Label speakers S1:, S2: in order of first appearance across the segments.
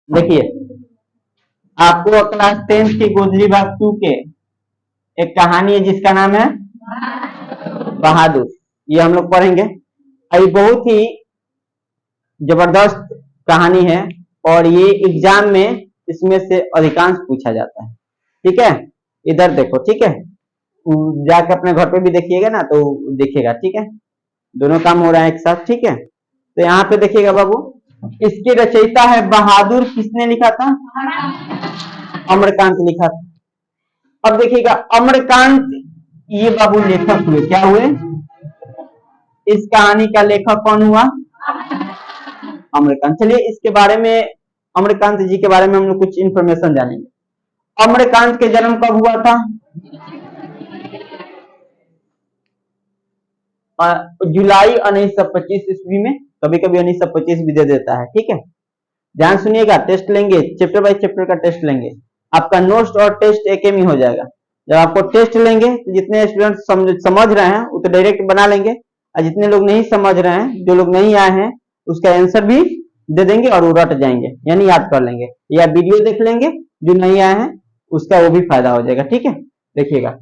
S1: देखिए, आपको क्लास 10 की गोदरी बाग 2 के एक कहानी है जिसका नाम है बहादुर। ये हम लोग पढ़ेंगे। ये बहुत ही जबरदस्त कहानी है और ये एग्जाम में इसमें से अधिकांश पूछा जाता है। ठीक है, इधर देखो। ठीक है, जाके अपने घर पे भी देखिएगा ना तो देखिएगा। ठीक है, दोनों काम हो रहा है एक साथ। ठीक है, तो यहाँ पे देखिएगा बाबू, इसके रचयिता है बहादुर। किसने लिखा था? अमरकांत लिखा था। अब देखिएगा अमरकांत ये बाबू लेखक हुए। क्या हुए? इस कहानी का लेखक कौन हुआ? अमरकांत। चलिए इसके बारे में, अमरकांत जी के बारे में हम लोग कुछ इंफॉर्मेशन जानेंगे। अमरकांत के जन्म कब हुआ था? जुलाई 1925 ईस्वी में। कभी कभी 1925 भी दे देता है। ठीक है, ध्यान सुनिएगा। टेस्ट लेंगे, चैप्टर बाय चैप्टर का टेस्ट लेंगे। आपका नोट्स और टेस्ट एक में हो जाएगा। जब आपको टेस्ट लेंगे तो जितने स्टूडेंट समझ रहे हैं वो तो डायरेक्ट बना लेंगे, और जितने लोग नहीं समझ रहे हैं, जो लोग नहीं आए हैं, उसका आंसर भी दे देंगे और वो रट जाएंगे, यानी याद कर लेंगे, या वीडियो देख लेंगे। जो नहीं आए हैं उसका वो भी फायदा हो जाएगा। ठीक है, देखिएगा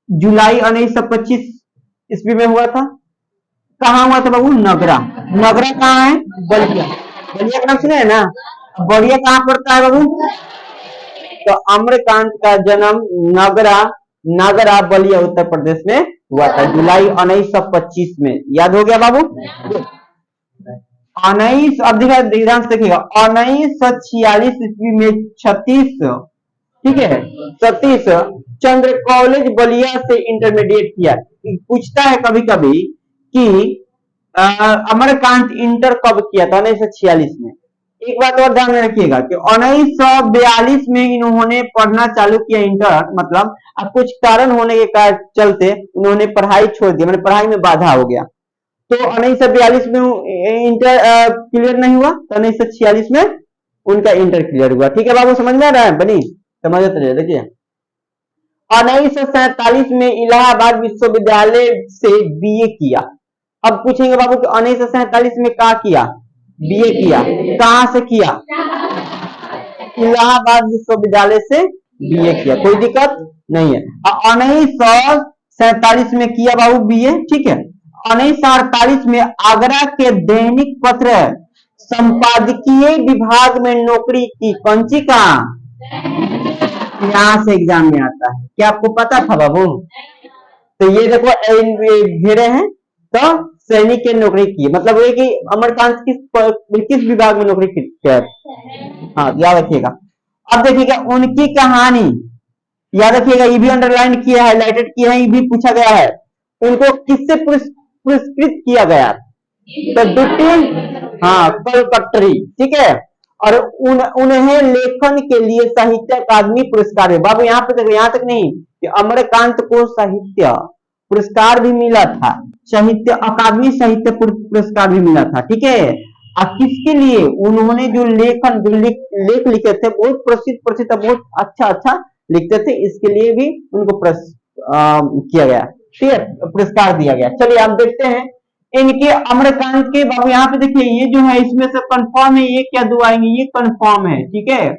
S1: जुलाई 1925 ईस्वी में हुआ था। कहाँ हुआ था बाबू? नगरा। नगरा कहाँ है? बलिया। बलिया का नाम सुने है ना? बलिया कहाँ पड़ता है बाबू? तो अमरकांत का जन्म नगरा बलिया उत्तर प्रदेश में हुआ था जुलाई 1925 में। याद हो गया बाबू? 19 अब ध्यान से देखिएगा, 1946 ईस्वी में 36, ठीक है, सतीश चंद्र कॉलेज बलिया से इंटरमीडिएट किया। पूछता है कभी कभी कि अमरकांत इंटर कब किया था? 1946 में। एक बात और ध्यान में रखिएगा कि 1942 में इन्होंने पढ़ना चालू किया इंटर, मतलब अब कुछ कारण होने के चलते उन्होंने पढ़ाई छोड़ दी, मतलब पढ़ाई में बाधा हो गया। तो 1942 में इंटर क्लियर नहीं हुआ, तो 1946 में उनका इंटर क्लियर हुआ। ठीक है बाबू, समझ में आ रहा है? बनी समझ रहे। देखिए 1947 में इलाहाबाद विश्वविद्यालय से बीए किया। अब पूछेंगे बाबू कि 1947 में क्या किया? बीए किया। कहां से किया? इलाहाबाद विश्वविद्यालय से बीए किया, कोई दिक्कत नहीं है। 1947 में किया बाबू बीए। ठीक है, 1948 में आगरा के दैनिक पत्र संपादकीय विभाग में नौकरी की। कौन सी का? यहां से एग्जाम में आता है। क्या आपको पता था बाबू? तो ये देखो घेरे हैं, तो सैनिक की नौकरी की, मतलब ये कि अमरकांत किस विभाग में नौकरी की? हाँ, याद रखिएगा। अब देखिएगा उनकी कहानी, याद रखिएगा, ये भी अंडरलाइन किया है, हाईलाइटेड किया है, ये भी पूछा गया है। उनको किससे पुरस्कृत किया गया? तो दुट्टी, हाँ, कलपट्टरी। ठीक है, और उन्हें लेखन के लिए साहित्य अकादमी पुरस्कार है। बाबू यहाँ पे देखो, यहाँ तक नहीं कि अमरकांत को साहित्य पुरस्कार भी मिला था, साहित्य अकादमी साहित्य पुरस्कार भी मिला था। ठीक है, और किसके लिए? उन्होंने जो लेख लिखे थे, बहुत प्रसिद्ध, बहुत अच्छा लिखते थे, इसके लिए भी उनको किया गया। ठीक है, पुरस्कार दिया गया। चलिए आप देखते हैं इनके अमरकांत के। बाबू यहाँ पे देखिए, ये जो है इसमें से कंफर्म है, ये क्या दो आएंगे? ये कंफर्म है। ठीक है,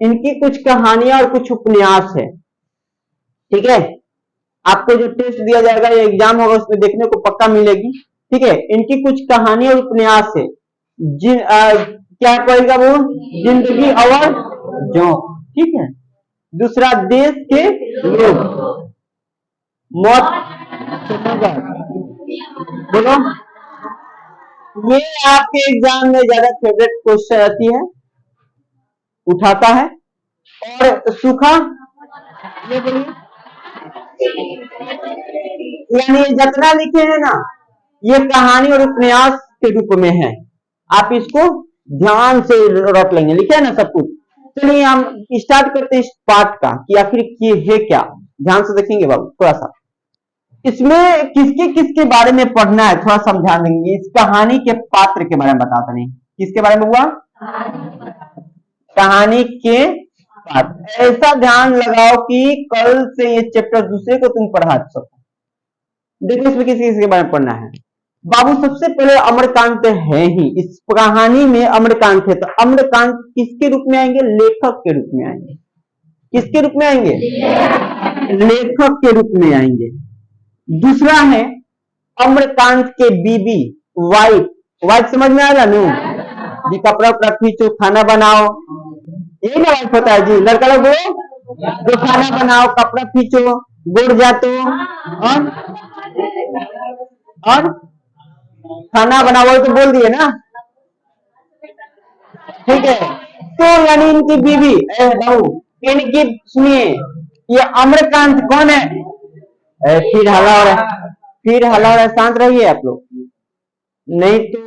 S1: इनकी कुछ कहानियां और कुछ उपन्यास है। ठीक है, आपको जो टेस्ट दिया जाएगा या एग्जाम होगा उसमें देखने को पक्का मिलेगी। ठीक है, इनकी कुछ कहानियां और उपन्यास है। क्या कहेगा वो? जिंदगी और जो। ठीक है, दूसरा देश के लोग, मौत, बोलो। ये आपके एग्जाम में ज्यादा फेवरेट क्वेश्चन रहती है, उठाता है। और सूखा, ये बोलिए, यानी जितना लिखे हैं ना, ये कहानी और उपन्यास के रूप में है। आप इसको ध्यान से रट लेंगे, लिखे है ना सब कुछ। चलिए हम स्टार्ट करते हैं इस पार्ट का कि आखिर ये है क्या। ध्यान से देखेंगे बाबू थोड़ा सा, इसमें किसके बारे में पढ़ना है, थोड़ा सा ध्यान देंगे। इस कहानी के पात्र के बारे में बताता नहीं। किसके बारे में हुआ? कहानी के पात्र। ऐसा ध्यान लगाओ कि कल से ये चैप्टर दूसरे को तुम पढ़ा सको। देखो इसमें किस के बारे में पढ़ना है। बाबू सबसे पहले अमरकांत है ही, इस कहानी में अमरकांत है, तो अमरकांत किसके रूप में आएंगे? लेखक के रूप में आएंगे। किसके रूप में आएंगे? लेखक के रूप में आएंगे। दूसरा है अमरकांत के बीबी, वाइफ। वाइफ समझ में आएगा नू? जी कपड़ा उपड़ा खींचो, खाना बनाओ, यही ना वाइफ होता है जी। लड़का लोग बोलो जो खाना बनाओ, कपड़ा खींचो, गुड़ जातो, और खाना बनाओ तो बोल दिए ना, ठीक है। तो यानी इनकी बीवी बहू, इनकी सुनिए, ये अमरकांत कौन है? फिर हल्ला हो रहा है, फिर हल्ला हो रहा है, शांत रहिए आप लोग, नहीं तो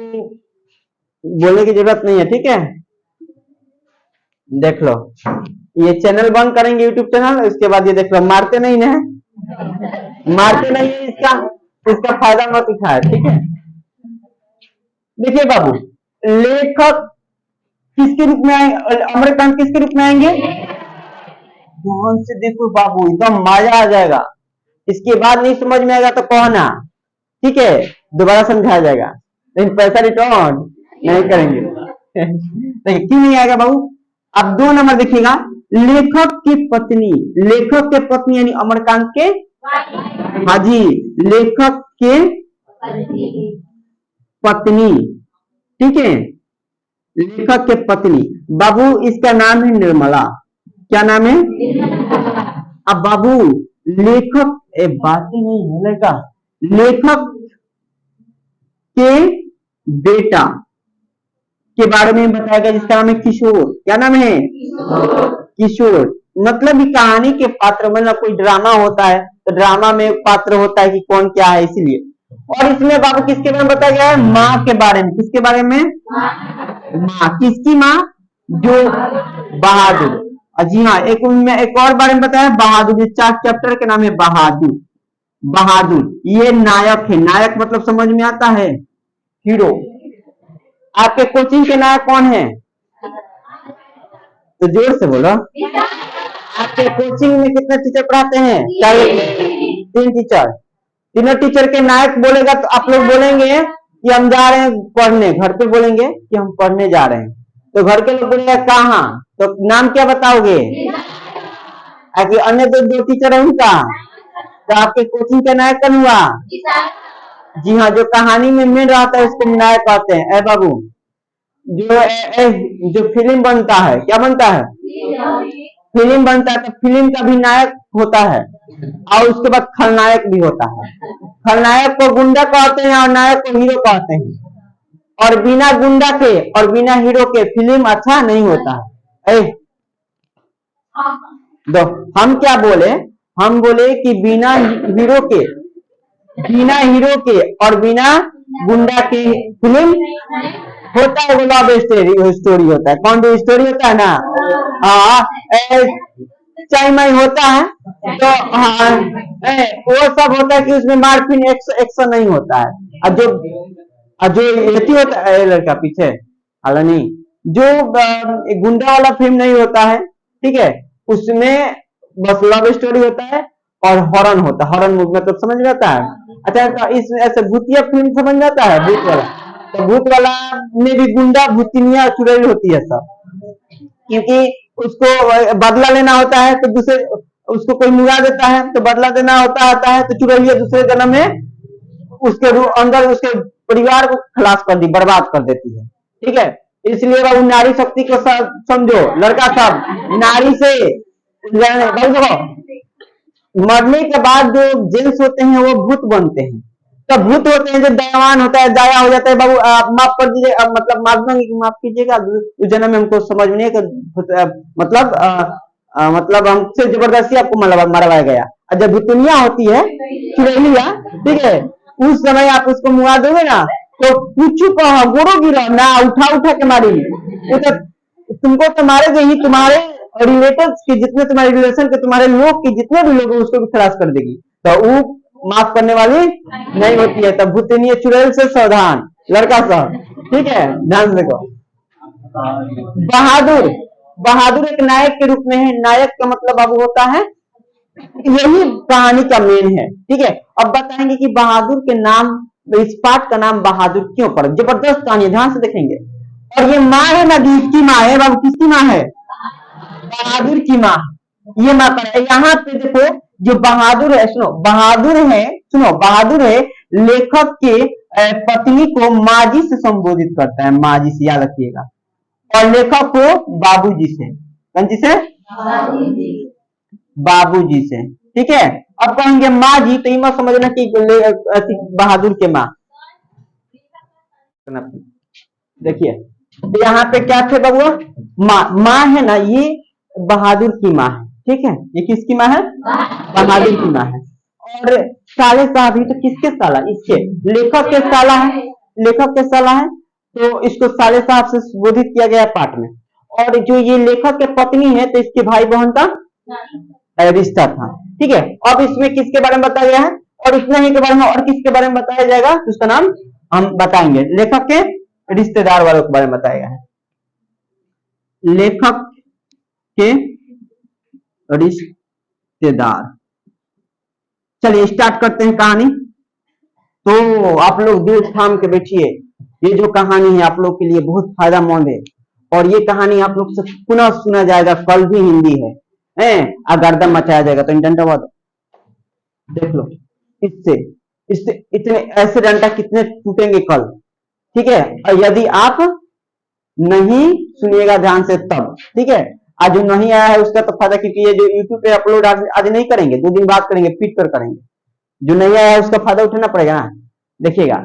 S1: बोलने की जरूरत नहीं है, ठीक है। देख लो, ये चैनल बंद करेंगे, यूट्यूब चैनल, इसके बाद ये देख लो, मारते नहीं ना, मारते नहीं है, इसका फायदा मत उठाए, ठीक है। देखिए बाबू, लेखक किसके रूप में आएंगे? अमरकांत किसके रूप में आएंगे? ध्यान से देखो बाबू, एकदम मजा आ जाएगा। इसके बाद नहीं समझ में आएगा तो कहना, ठीक है, दोबारा समझाया जाएगा, लेकिन पैसा रिटर्न नहीं करेंगे। देखिए क्यों नहीं आएगा बाबू? अब 2 नंबर देखिएगा, लेखक की पत्नी, लेखक के पत्नी यानी अमरकांत के, हाँ जी, लेखक के पत्नी, ठीक है, लेखक के पत्नी। बाबू इसका नाम है निर्मला। क्या नाम है? अब बाबू लेखक, बातें नहीं बोलेगा, लेखक के बेटा के बारे में बताएगा जिसका नाम है किशोर। क्या नाम है? किशोर। मतलब कहानी के पात्र, मतलब कोई ड्रामा होता है तो ड्रामा में पात्र होता है कि कौन क्या है, इसीलिए। और इसमें बाबू किसके बारे में बताया गया है? माँ के बारे में। किसके बारे में? माँ। किसकी माँ? जो बहादुर। जी हाँ, एक और बारे में बताया, बहादुर। 4 चैप्टर के नाम है बहादुर। बहादुर ये नायक है। नायक मतलब समझ में आता है? हीरो। आपके कोचिंग के नायक कौन है? तो जोर से बोलो। आपके कोचिंग में कितने टीचर पढ़ाते हैं? 3 टीचर। तीनों टीचर के नायक बोलेगा तो आप लोग बोलेंगे कि हम जा रहे हैं पढ़ने। घर पे बोलेंगे कि हम पढ़ने जा रहे हैं, तो घर के लोग बोलेंगे कहाँ, तो नाम क्या बताओगे? अगर अन्य 2 टीचर है उनका, तो आपके कोचिंग का नायक कौन हुआ? जी हाँ, जो कहानी में मेन रहता है उसको नायक कहते हैं। ए बाबू, जो फिल्म बनता है, क्या बनता है? फिल्म बनता है, तो फिल्म का भी नायक होता है और उसके बाद खलनायक भी होता है। खलनायक को गुंडा कहते हैं और नायक को हीरो कहते हैं। और बिना गुंडा के और बिना हीरो के फिल्म अच्छा नहीं होता है। दो, हम क्या बोले? हम बोले कि बिना हीरो के और बिना गुंडा के फिल्म होता है, वो लव स्टोरी होता है। कौन सी स्टोरी होता है ना? हाँ, चाय होता है, तो हाँ वो सब होता है कि उसमें मारपीट एक्शन नहीं होता है। और जो ये होता है, लड़का पीछे हाला नहीं, जो गुंडा वाला फिल्म नहीं होता है, ठीक है, उसमें बस लव स्टोरी होता है और हॉरर होता है। हॉरर मूवी मतलब समझ में आता है? अच्छा, तो इस ऐसे भूतिया फिल्म समझ में आता है? भूत वाला, तो भूत वाला में भी गुंडा भूतिनिया चुड़ैल होती है सब, क्योंकि उसको बदला लेना होता है, तो दूसरे उसको कोई मुआ देता है तो बदला देना होता है, तो चुड़ैलिया दूसरे जन्म में उसके अंदर उसके परिवार को खलास कर दी, बर्बाद कर देती है, ठीक है। इसलिए वो नारी शक्ति को समझो, लड़का सब नारी से मरने के बाद जो जेंट्स होते हैं वो भूत बनते हैं। तो भूत होते हैं जो दयावान होता है, दया हो जाता है। बाबू माफ कर दीजिए, मतलब माफ कीजिएगा, उस जन्म में हमको समझ में नहीं, मतलब हमसे जबरदस्ती आपको मरवाया गया। और जब भूतनिया होती है चुड़ैलिया, ठीक है, उस समय आप उसको मुआ दोगे ना, तो कुछ गोरो गिरा ना, उठा के मारेगी। तो तुमको तो मारेगी ही, तुम्हारे रिलेटिव्स के जितने, तुम्हारे रिलेशन के, तुम्हारे लोग के जितने भी लोग उसको भी खलास कर देगी। तो वो माफ करने वाली नहीं होती है। तब भूतनीय चुड़ैल से सावधान लड़का सब, ठीक है, ध्यान से देखो। बहादुर एक नायक के रूप में है। नायक का मतलब बाबू होता है, यही कहानी का मेन है, ठीक है। अब बताएंगे कि बहादुर के नाम तो इस पाठ का नाम बहादुर क्यों पड़ा? जबरदस्त कहानी, ध्यान से देखेंगे। और ये माँ है ना, किसकी माँ है बाबू? किसकी माँ है? बहादुर की माँ। ये माँ पर है। यहाँ पे देखो, जो बहादुर है, सुनो, बहादुर है, सुनो, बहादुर है लेखक के पत्नी को माँ जी से संबोधित करता है, माँ जी से, याद रखिएगा। और लेखक को बाबूजी से, कौन जी से? बाबूजी से, ठीक है। अब कहेंगे माँ जी, तो ये मत समझना कि बहादुर के माँ। देखिए, तो यहाँ पे क्या थे बाबू? माँ, माँ है ना, ये बहादुर की माँ है, ठीक है। ये किसकी माँ है? बहादुर की माँ है। और साले साहब ही तो किसके साला? इसके, लेखक के साला है, लेखक के साला है, तो इसको साले साहब से संबोधित किया गया पाठ में। और जो ये लेखक के पत्नी है, तो इसके भाई बहन का रिश्ता था, ठीक है। अब इसमें किसके बारे में बताया गया है? और इतना ही के बारे में, और किसके बारे में बताया जाएगा तो उसका नाम हम बताएंगे। लेखक के रिश्तेदार वालों के बारे में बताया गया है। लेखक के रिश्तेदार। चलिए स्टार्ट करते हैं कहानी। तो आप लोग दिल थाम के बैठिए, ये जो कहानी है आप लोग के लिए बहुत फायदेमंद है। और ये कहानी आप लोग से पुनः सुना जाएगा, कल भी हिंदी है, गर्दन मचाया जाएगा। तो डंडा वाद देख लो, इससे इससे इतने ऐसे डंडा कितने टूटेंगे कल, ठीक है। और यदि आप नहीं सुनिएगा ध्यान से तब, ठीक है। आज जो नहीं आया है उसका तो फायदा, क्योंकि ये जो यूट्यूब पे अपलोड आज नहीं करेंगे, 2 दिन बाद करेंगे, पीट कर करेंगे। जो नहीं आया है उसका फायदा उठाना पड़ेगा ना, देखिएगा।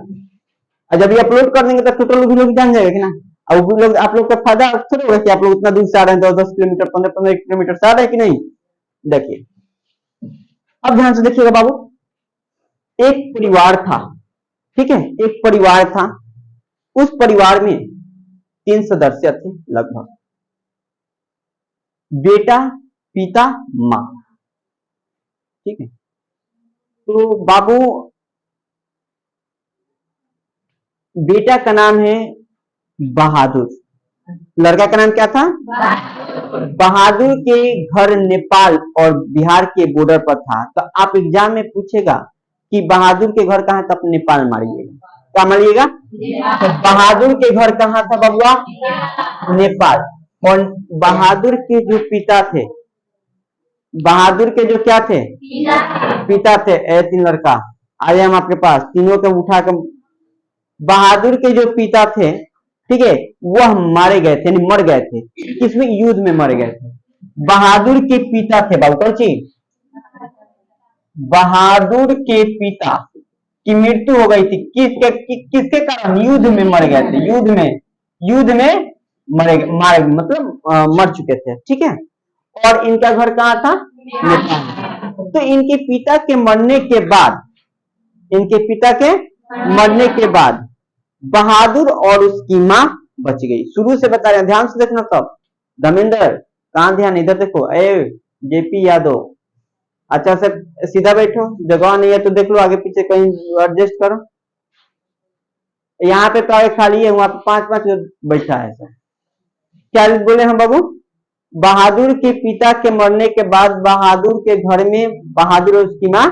S1: और जब ये अपलोड कर देंगे तो टोटल भी लोग जान जाएगा कि ना। और वो लोग, आप लोग का फायदा थोड़ा होगा कि आप लोग इतना दूर से आ रहे हैं, 10-10 किलोमीटर, 15-15 किलोमीटर से आ रहे हैं कि नहीं। देखिए, अब ध्यान से देखिएगा बाबू। एक परिवार था, ठीक है, एक परिवार था। उस परिवार में 3 सदस्य थे लगभग, बेटा, पिता, माँ, ठीक है। तो बाबू, बेटा का नाम है बहादुर, लड़का का नाम क्या था? बहादुर के घर नेपाल और बिहार के बॉर्डर पर था। तो आप एग्जाम में पूछेगा कि बहादुर के घर कहाँ था, तो नेपाल मारिएगा, क्या मारिएगा? तो बहादुर के घर कहाँ था बबुआ? नेपाल। और बहादुर के जो पिता थे, बहादुर के जो क्या थे? पिता थे। 3 लड़का आए हम आपके पास, तीनों को उठा कर। बहादुर के जो पिता थे, ठीक है, वह मारे गए थे, मर गए थे। किसमें? युद्ध में मर गए थे। बहादुर के पिता थे बाबू, कौन सी? बहादुर के पिता की मृत्यु हो गई थी। किसके कारण? युद्ध में मर गए थे, युद्ध में मारे मतलब मर चुके थे, ठीक है। और इनका घर कहाँ था? नेपाल। तो इनके पिता के मरने के बाद, बहादुर और उसकी माँ बच गई। शुरू से बता रहे हैं, ध्यान से देखना सब। धर्मेंद्र, कहाँ ध्यान? इधर देखो। जेपी यादव, अच्छा से सीधा बैठो, जगह नहीं है तो देख लो आगे पीछे कहीं एडजस्ट करो। यहाँ पे तो खाली है, वहां पे 5-5 बैठा है सर। क्या बोले हम बाबू? बहादुर के पिता के मरने के बाद बहादुर के घर में बहादुर और उसकी माँ।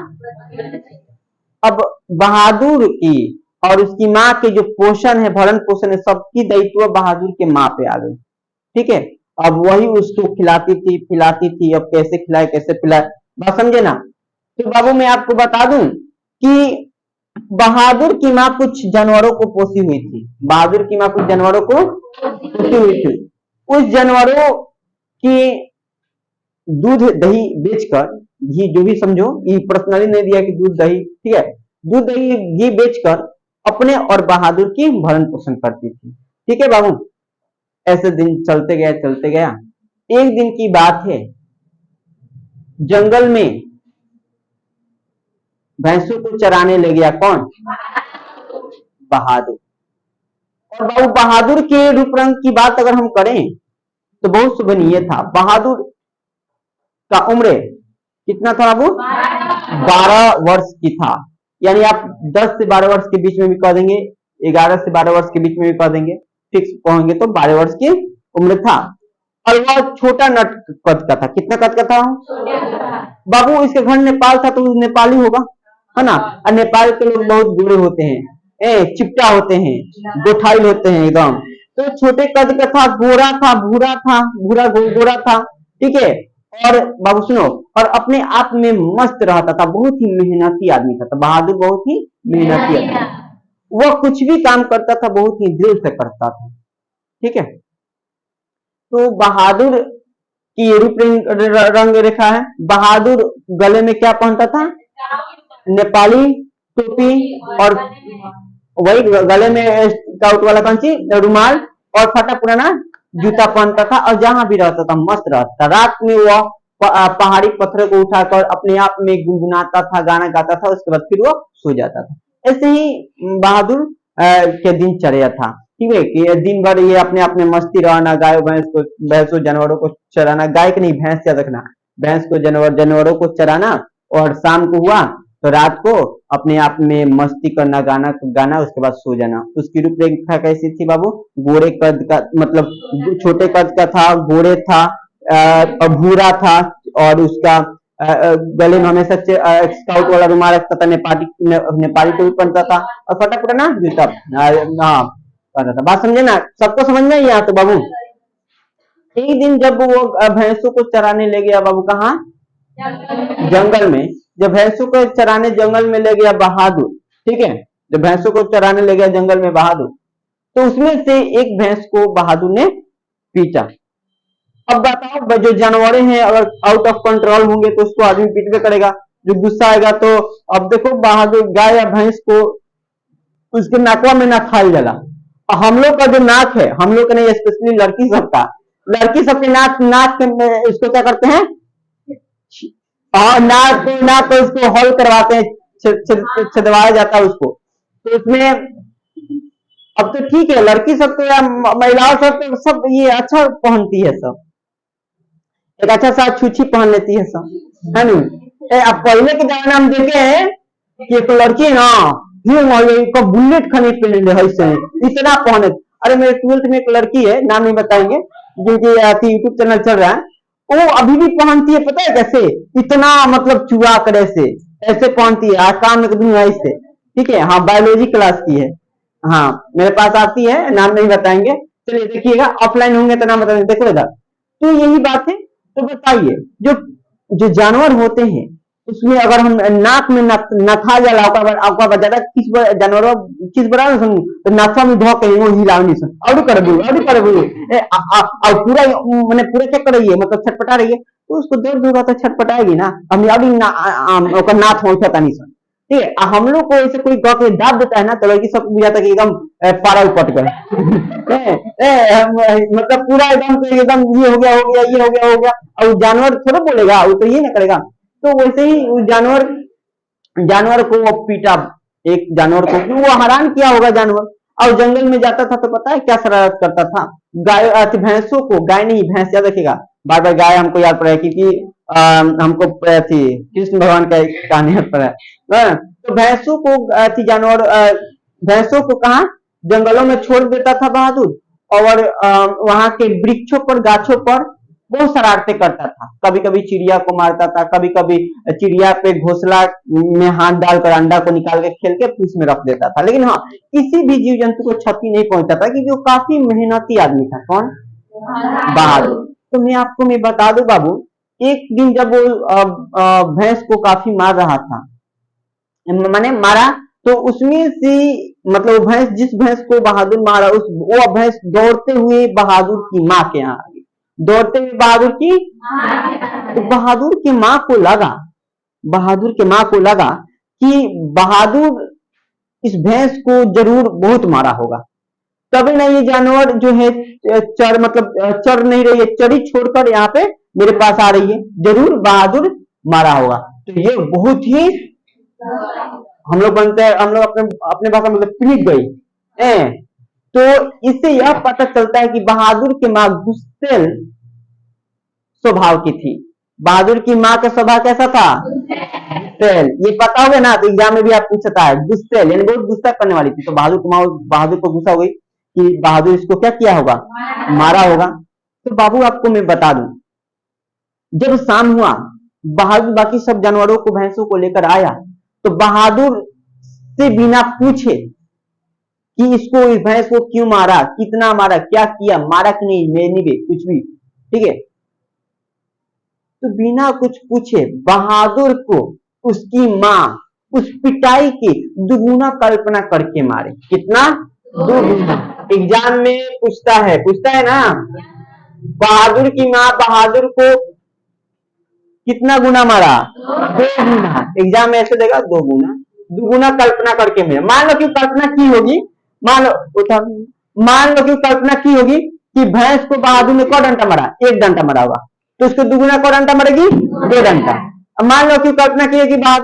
S1: अब बहादुर की और उसकी माँ के जो पोषण है, भरण पोषण है, सबकी दायित्व बहादुर के माँ पे आ गई, ठीक है। अब वही उसको खिलाती थी, पिलाती थी। अब कैसे खिलाए, कैसे पिलाए, बात समझे ना। तो बाबू मैं आपको बता दूं कि बहादुर की माँ कुछ जानवरों को पोसी हुई थी। बहादुर की माँ कुछ जानवरों को पोसी हुई थी। उस जानवरों की दूध दही बेचकर, घी जो भी समझो, ये पर्सनली नहीं दिया कि दूध दही, ठीक है, दूध दही घी बेचकर अपने और बहादुर की भरण पोषण करती थी, ठीक है बाबू। ऐसे दिन चलते गया। एक दिन की बात है, जंगल में भैंसों को चराने ले गया कौन? बहादुर। और बाबू बहादुर के रूप रंग की बात अगर हम करें तो बहुत शुभनीय था। बहादुर का उम्र कितना था बाबू? 12 वर्ष की था। यानी आप 10 से 12 वर्ष के बीच में भी कह देंगे, 11 से 12 वर्ष के बीच में भी कह देंगे, फिक्स कहेंगे तो 12 वर्ष की उम्र था। और वह छोटा नट कद का था। कितना कद का था बाबू? इसके घर नेपाल था तो नेपाली होगा, है ना। और नेपाल के लोग बहुत गोरे होते हैं, चिपटा होते हैं, गोठाइल होते हैं एकदम। तो छोटे कद का था, गोरा था, भूरा था, भूरा गोरा था, ठीक है। और बाबू सुनो, और अपने आप में मस्त रहता था, बहुत ही मेहनती आदमी था, तो बहादुर बहुत ही मेहनती आदमी था। वह कुछ भी काम करता था बहुत ही दिल से करता था, ठीक है। तो बहादुर की ये रूप रंग रेखा है। बहादुर गले में क्या पहनता था? नेपाली टोपी, और वही गले में स्काउट वाला कंची रुमाल, और फटा पुराना जूता पहनता था, और जहां भी रहता था मस्त रहता था। रात में वह पहाड़ी पत्थर को उठाकर अपने आप में गुनगुनाता था, गाना गाता था, उसके बाद फिर वो सो जाता था। ऐसे ही बहादुर के दिनचर्या था, ठीक है, कि दिन भर ये अपने आप में मस्ती रहना, गाय भैंसों जानवरों को चराना, गाय को नहीं भैंस याद रखना, भैंस को जानवरों को चराना, और शाम को हुआ तो रात को अपने आप में मस्ती करना, गाना गाना, उसके बाद सो जाना। उसकी रूपरेखा कैसी थी बाबू? गोरे कद का, मतलब छोटे कद का था, गोरे था, भूरा था, और उसका गले में हमेशा स्काउट वाला रुमाल रखता था, नेपाली टोपी पहनता था, और फटा फटा ना जूता पहनता था। बात समझे ना? सबको समझ में यहाँ तो बाबू। एक दिन जब वो भैंसों को चराने ले गया बाबू, कहाँ? जंगल में। जब भैंसों को चराने जंगल में ले गया बहादुर, ठीक है, जब भैंसों को चराने ले गया जंगल में बहादुर, तो उसमें से एक भैंस को बहादुर ने पीटा। अब बताओ, जो जानवर हैं अगर आउट ऑफ कंट्रोल होंगे तो उसको आदमी पीटवे करेगा, जो गुस्सा आएगा तो। अब देखो, बहादुर गाय या भैंस को उसके नाकवा में ना खाई जाला। हम लोग का जो नाक है, हम लोग का नहीं, स्पेशली लड़की सबके नाक इसको क्या करते हैं? और नाक को उसको हॉल करवाते हैं, छदवाया जाता है उसको। तो उसमें अब तो ठीक है, लड़की सब तो या महिलाओं सब तो सब ये अच्छा पहनती है, सब एक अच्छा सा छूछी पहन लेती है सब, है नहीं? अब पहले के जमाना हम देखे हैं कि एक लड़की ना बुलेट खनी पहन ले, इतना पहने। अरे मेरे 12th में एक लड़की है, नाम नहीं बताएंगे, जिनकी यूट्यूब चैनल चल रहा है, वो अभी भी पहनती है, पता है कैसे? इतना मतलब चुरा कर ऐसे पहनती है, काम में कभी ऐसे, ठीक है। हाँ, बायोलॉजी क्लास की है, हाँ, मेरे पास आती है, नाम नहीं बताएंगे। चलिए देखिएगा, ऑफलाइन होंगे तो नाम बताएंगे, देखो इधर। तो यही बात है। तो बताइए, जो जो जानवर होते हैं उसमें अगर हम नाक में नथा जाला, ज्यादा किस जानवर किस बड़ा ना सुन, तो नाथा में धो के वो हिलाओ नहीं सुन, और करबू और पूरा माने पूरा क्या कर रही है, मतलब छटपटा रही है, तो उसको दर्द होगा तो छटपटाएगी ना। हम याद ओकर नाथ होता नहीं सुन, ठीक है। हम लोग को ऐसे कोई गौ के दाब देता है ना, तो लड़की सब बुझाता कि एकदम पारा उपट गए मतलब पूरा एकदम ये हो गया, ये हो गया। और जानवर थोड़ा बोलेगा, वो तो ये ना करेगा। तो वैसे ही उस जानवर को वो पीटा, एक जानवर को, क्यों? वो हैरान किया होगा जानवर। और जंगल में जाता था तो पता है क्या शरारत करता था? गाय भैंसों को, गाय नहीं भैंस, याद रखिएगा, बार बार गाय हमको याद पड़ा है क्योंकि हमको थी कृष्ण भगवान का एक कहानी याद पड़ा है। तो भैंसों को जानवर भैंसों को कहा जंगलों में छोड़ देता था बहादुर, और वहां के वृक्षों पर, गाछों पर बहुत शरारतें करता था। कभी कभी चिड़िया को मारता था, कभी कभी चिड़िया पे घोंसला में हाथ डालकर अंडा को निकाल के खेल के पूछ में रख देता था। लेकिन हाँ, किसी भी जीव जंतु को क्षति नहीं पहुंचाता, क्योंकि वो काफी मेहनती आदमी था। कौन? बहादुर। तो मैं बता दूं बाबू, एक दिन जब वो भैंस को काफी मार रहा था, माने मारा, तो उसमें से मतलब भैंस, जिस भैंस को बहादुर मारा, वो भैंस दौड़ते हुए बहादुर की माँ के यहाँ आ गई, दौड़ते हुए बहादुर की। तो बहादुर की माँ को लगा कि बहादुर इस भैंस को जरूर बहुत मारा होगा, तभी ना ये जानवर जो है चर नहीं रही है, चरी छोड़कर यहाँ पे मेरे पास आ रही है, जरूर बहादुर मारा होगा। तो ये बहुत ही हम लोग अपने भाषा में पीट गई। तो इससे यह पता चलता है कि बहादुर की माँ गुस्सेल स्वभाव की थी। बहादुर की माँ का स्वभाव कैसा था? गुस्सेल। ये पता होगा ना, तो एग्जाम में भी आप पूछता है, गुस्सेल यानी बहुत गुस्सा करने वाली थी। तो बहादुर की माँ, बहादुर को गुस्सा हो गई कि बहादुर इसको क्या किया होगा? मारा होगा। तो बाबू आपको मैं बता दूं, जब शाम हुआ, बहादुर बाकी सब जानवरों को, भैंसों को लेकर आया, तो बहादुर से बिना पूछे कि इसको इस भैंस को क्यों मारा, कितना मारा, क्या किया, मारा कि नहीं, नहीं कुछ भी, ठीक है। तो बिना कुछ पूछे बहादुर को उसकी माँ उस पिटाई की दुगुना कल्पना करके मारे। कितना? दुगुना। एग्जाम में पूछता है ना, बहादुर की माँ बहादुर को कितना गुना मारा? 2 गुना। एग्जाम में ऐसे देगा 2 गुना, दुगुना कल्पना करके मेरे। मान लो कि कल्पना की होगी, मान लो कि कल्पना की होगी कि भैंस को बहादुर ने 1 डंडा मारा, 1 डंडा मारा होगा, तो उसको दुगुना 1 डंडा मारेगी? 2 डंडा। अब मान लो कि कल्पना की है कि बहादुर